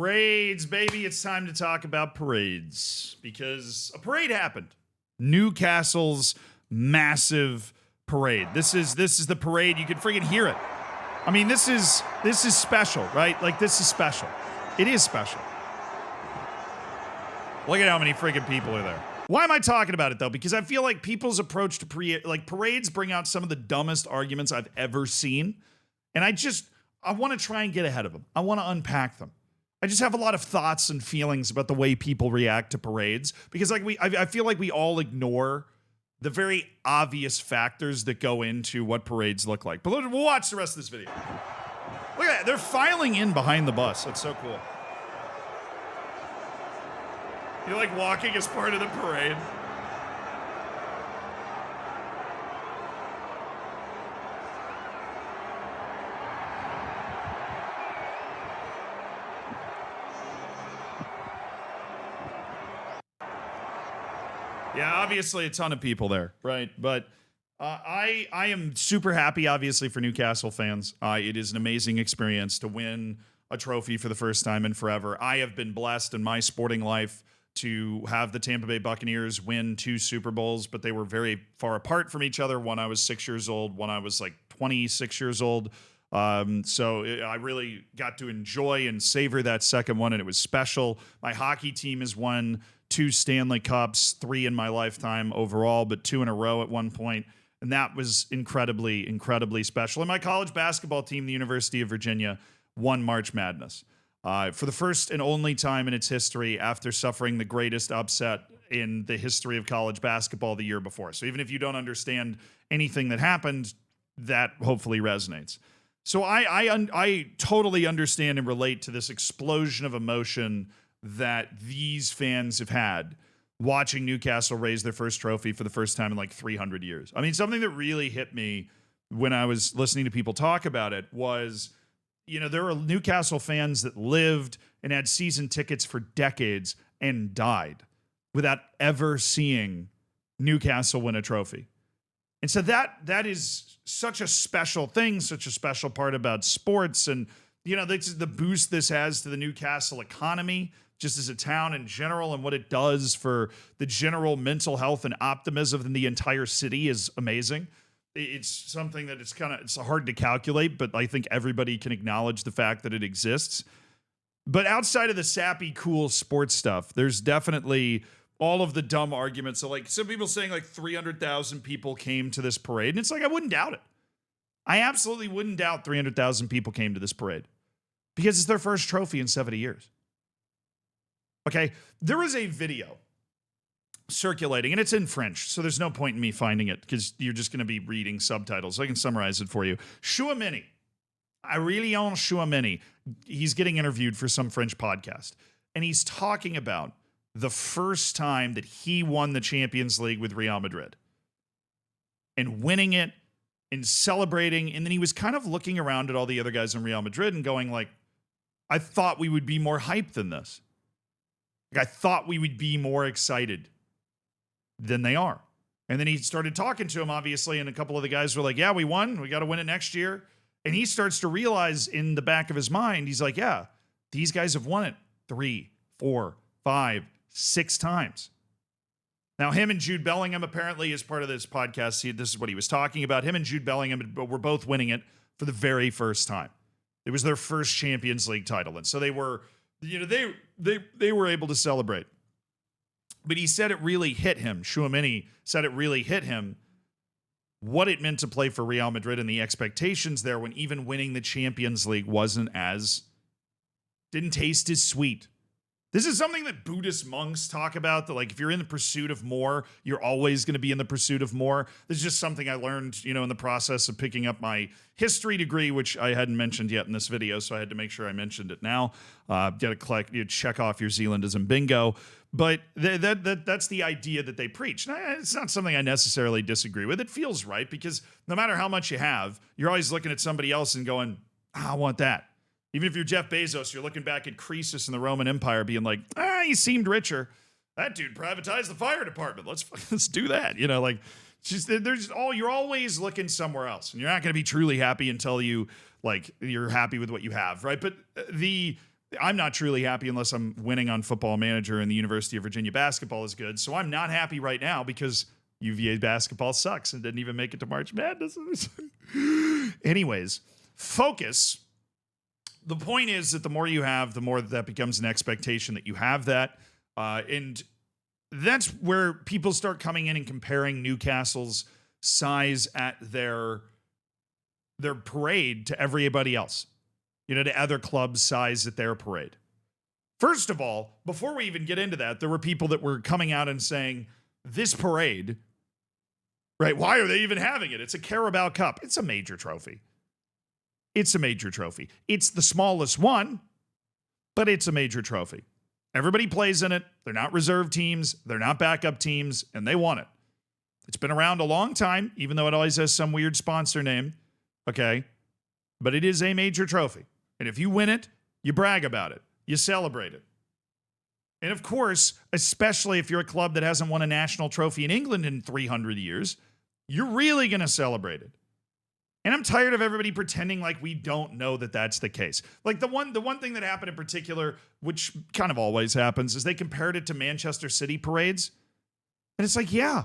Parades, baby. It's time to talk about parades because a parade happened. Newcastle's massive parade. This is the parade. You can freaking hear it. I mean, this is special, right? Like, this is special. It is special. Look at how many freaking people are there. Why am I talking about it, though? Because I feel like people's approach to parades bring out some of the dumbest arguments I've ever seen. And I want to try and get ahead of them. I want to unpack them. I just have a lot of thoughts and feelings about the way people react to parades because I feel like we all ignore the very obvious factors that go into what parades look like. But we'll watch the rest of this video. Look at that. They're filing in behind the bus. That's so cool. You're like walking as part of the parade. Yeah, obviously a ton of people there, right? But I am super happy, obviously, for Newcastle fans. It is an amazing experience to win a trophy for the first time in forever. I have been blessed in my sporting life to have the Tampa Bay Buccaneers win 2 Super Bowls, but they were very far apart from each other. One I was 6 years old, one I was like 26 years old. So I really got to enjoy and savor that second one, and it was special. My hockey team has won 2 Stanley Cups, 3 in my lifetime overall, but 2 in a row at one point. And that was incredibly, incredibly special. And my college basketball team, the University of Virginia, won March Madness. For the first and only time in its history after suffering the greatest upset in the history of college basketball the year before. So even if you don't understand anything that happened, that hopefully resonates. So I totally understand and relate to this explosion of emotion that these fans have had watching Newcastle raise their first trophy for the first time in like 300 years. I mean, something that really hit me when I was listening to people talk about it was, you know, there are Newcastle fans that lived and had season tickets for decades and died without ever seeing Newcastle win a trophy. And so that is such a special thing, such a special part about sports. And, you know, the boost this has to the Newcastle economy, just as a town in general, and what it does for the general mental health and optimism in the entire city is amazing. It's something that it's hard to calculate, but I think everybody can acknowledge the fact that it exists. But outside of the sappy, cool sports stuff, there's definitely all of the dumb arguments. So like some people saying like 300,000 people came to this parade. And it's like, I wouldn't doubt it. I absolutely wouldn't doubt 300,000 people came to this parade because it's their first trophy in 70 years. Okay, there was a video circulating, and it's in French, so there's no point in me finding it because you're just going to be reading subtitles. So I can summarize it for you. Chouameni, Aurélien Chouameni, he's getting interviewed for some French podcast, and he's talking about the first time that he won the Champions League with Real Madrid and winning it and celebrating, and then he was kind of looking around at all the other guys in Real Madrid and going like, I thought we would be more hyped than this. Like, I thought we would be more excited than they are. And then he started talking to him, obviously, and a couple of the guys were like, yeah, we won. We got to win it next year. And he starts to realize in the back of his mind, he's like, yeah, these guys have won it 3, 4, 5, 6 times. Now, him and Jude Bellingham, apparently, as part of this podcast, this is what he was talking about. Him and Jude Bellingham were both winning it for the very first time. It was their first Champions League title. And so they were, you know, they were able to celebrate. But he said it really hit him. Chouameni said it really hit him what it meant to play for Real Madrid and the expectations there when even winning the Champions League didn't taste as sweet. This is something that Buddhist monks talk about, that like if you're in the pursuit of more, you're always going to be in the pursuit of more. This is just something I learned, you know, in the process of picking up my history degree, which I hadn't mentioned yet in this video, so I had to make sure I mentioned it now. Got to check off your Zealandism bingo. But that's the idea that they preach. Now, it's not something I necessarily disagree with. It feels right because no matter how much you have, you're always looking at somebody else and going, I want that. Even if you're Jeff Bezos, you're looking back at Croesus in the Roman Empire being like, he seemed richer. That dude privatized the fire department. Let's do that. You know, like, you're always looking somewhere else, and you're not going to be truly happy until you're happy with what you have, right? But the I'm not truly happy unless I'm winning on Football Manager and the University of Virginia basketball is good. So I'm not happy right now because UVA basketball sucks and didn't even make it to March Madness. Anyways, focus. The point is that the more you have, the more that becomes an expectation that you have that. And that's where people start coming in and comparing Newcastle's size at their parade to everybody else. To other clubs' size at their parade. First of all, before we even get into that, there were people that were coming out and saying, this parade, right? Why are they even having it? It's a Carabao Cup. It's a major trophy. It's a major trophy. It's the smallest one, but it's a major trophy. Everybody plays in it. They're not reserve teams. They're not backup teams, and they won it. It's been around a long time, even though it always has some weird sponsor name. Okay? But it is a major trophy. And if you win it, you brag about it. You celebrate it. And of course, especially if you're a club that hasn't won a national trophy in England in 300 years, you're really going to celebrate it. And I'm tired of everybody pretending like we don't know that that's the case. Like the one thing that happened in particular, which kind of always happens, is they compared it to Manchester City parades. And it's like, yeah,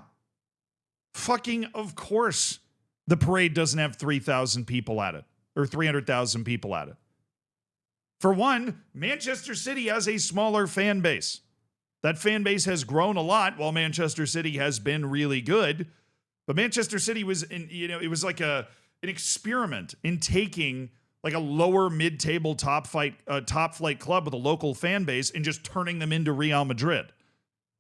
fucking of course the parade doesn't have 3,000 people at it or 300,000 people at it. For one, Manchester City has a smaller fan base. That fan base has grown a lot while Manchester City has been really good. But Manchester City was it was like an experiment in taking like a lower mid-table top flight club with a local fan base and just turning them into Real Madrid.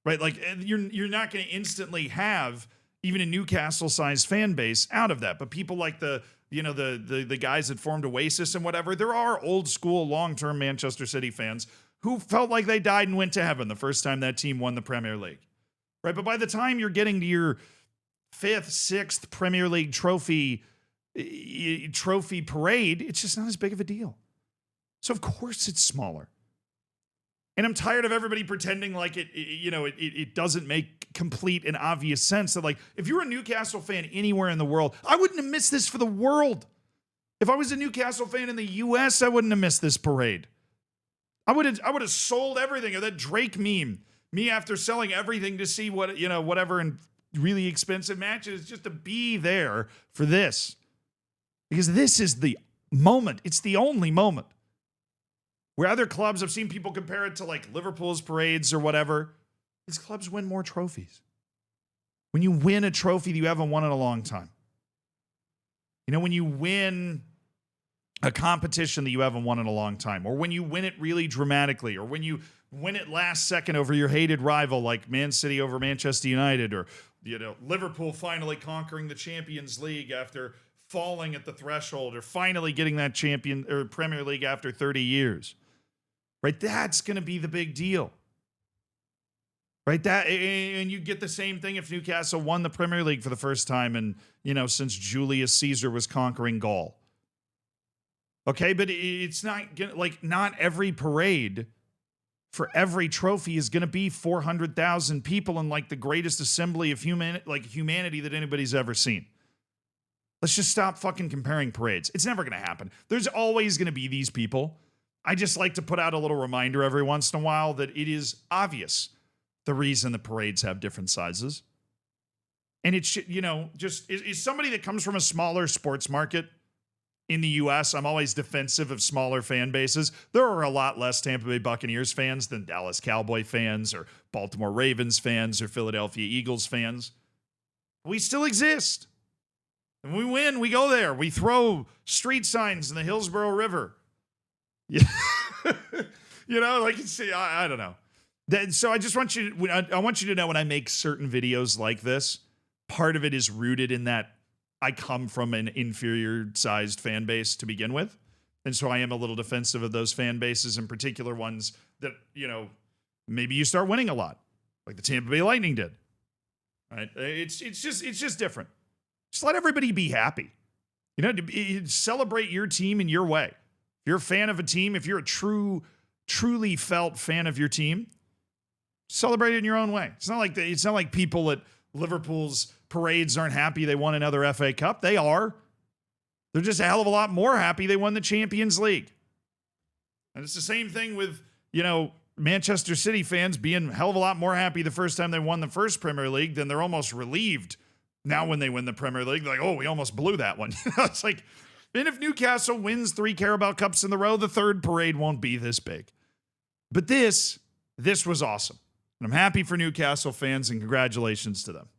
Right? Like you're not going to instantly have even a Newcastle-sized fan base out of that. But people like the guys that formed Oasis and whatever, there are old school, long-term Manchester City fans who felt like they died and went to heaven the first time that team won the Premier League. Right? But by the time you're getting to your 5th, 6th Premier League trophy parade, it's just not as big of a deal. So of course it's smaller. And I'm tired of everybody pretending like it doesn't make complete and obvious sense that, like, if you're a Newcastle fan anywhere in the world, I wouldn't have missed this for the world. If I was a Newcastle fan in the US, I wouldn't have missed this parade. I would have sold everything. Or that Drake meme, me after selling everything to see whatever in really expensive matches, just to be there for this. Because this is the moment. It's the only moment. Where other clubs, I've seen people compare it to like Liverpool's parades or whatever. These clubs win more trophies. When you win a trophy that you haven't won in a long time. When you win a competition that you haven't won in a long time, or when you win it really dramatically, or when you win it last second over your hated rival like Man City over Manchester United, or Liverpool finally conquering the Champions League after falling at the threshold, or finally getting that champion or Premier League after 30 years. Right? That's going to be the big deal. Right? And you get the same thing if Newcastle won the Premier League for the first time and, since Julius Caesar was conquering Gaul. Okay, but it's not like not every parade for every trophy is going to be 400,000 people and like the greatest assembly of humanity that anybody's ever seen. Let's just stop fucking comparing parades. It's never going to happen. There's always going to be these people. I just like to put out a little reminder every once in a while that it is obvious the reason the parades have different sizes. And it's, just is somebody that comes from a smaller sports market in the US, I'm always defensive of smaller fan bases. There are a lot less Tampa Bay Buccaneers fans than Dallas Cowboy fans or Baltimore Ravens fans or Philadelphia Eagles fans. We still exist. And we win, we go there. We throw street signs in the Hillsborough River. Yeah. I don't know. So I just want you to know when I make certain videos like this, part of it is rooted in that I come from an inferior sized fan base to begin with. And so I am a little defensive of those fan bases, in particular ones that, maybe you start winning a lot, like the Tampa Bay Lightning did. Right? It's just different. Just let everybody be happy. Celebrate your team in your way. If you're a fan of a team, if you're a truly felt fan of your team, celebrate it in your own way. It's not like people at Liverpool's parades aren't happy they won another FA Cup. They are. They're just a hell of a lot more happy they won the Champions League. And it's the same thing with, Manchester City fans being a hell of a lot more happy the first time they won the first Premier League than they're almost relieved now when they win the Premier League. They're like, oh, we almost blew that one. It's like, and if Newcastle wins 3 Carabao Cups in a row, the third parade won't be this big. But this was awesome. And I'm happy for Newcastle fans, and congratulations to them.